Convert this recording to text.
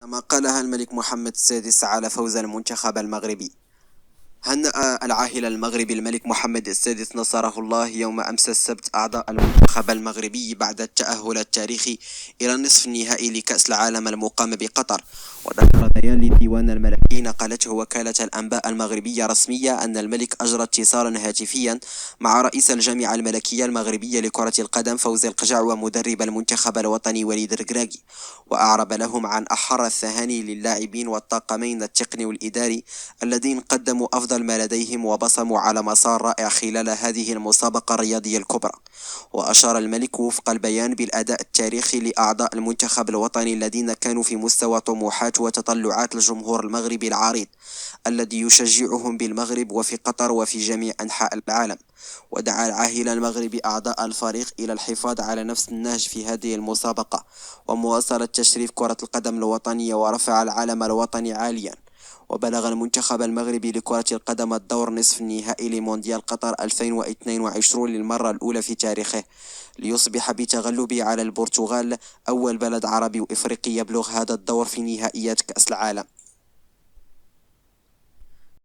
كما قالها الملك محمد السادس على فوز المنتخب المغربي. هنأ العاهل المغربي الملك محمد السادس نصره الله يوم أمس السبت أعضاء المنتخب المغربي بعد التأهل التاريخي إلى النصف النهائي لكأس العالم المقام بقطر. وذكر بيان للديوان الملكي نقلته وكالة الأنباء المغربية رسمية أن الملك أجرى اتصالا هاتفيا مع رئيس الجامعة الملكية المغربية لكرة القدم فوزي القجع ومدرب المنتخب الوطني وليد الركراكي، وأعرب لهم عن أحر التهاني للاعبين والطاقمين التقني والإداري الذين قدموا أفضل ما لديهم وبصموا على مسار رائع خلال هذه المسابقة الرياضية الكبرى. وأشار الملك وفق البيان بالأداء التاريخي لأعضاء المنتخب الوطني الذين كانوا في مستوى طموحات وتطلعات الجمهور المغربي العريض الذي يشجعهم بالمغرب وفي قطر وفي جميع أنحاء العالم. ودعا العاهل المغربي أعضاء الفريق إلى الحفاظ على نفس النهج في هذه المسابقة ومواصلة تشريف كرة القدم الوطنية ورفع العلم الوطني عاليا. وبلغ المنتخب المغربي لكرة القدم الدور نصف النهائي لمونديال قطر 2022 للمرة الأولى في تاريخه، ليصبح بتغلبه على البرتغال أول بلد عربي وإفريقي يبلغ هذا الدور في نهائيات كأس العالم.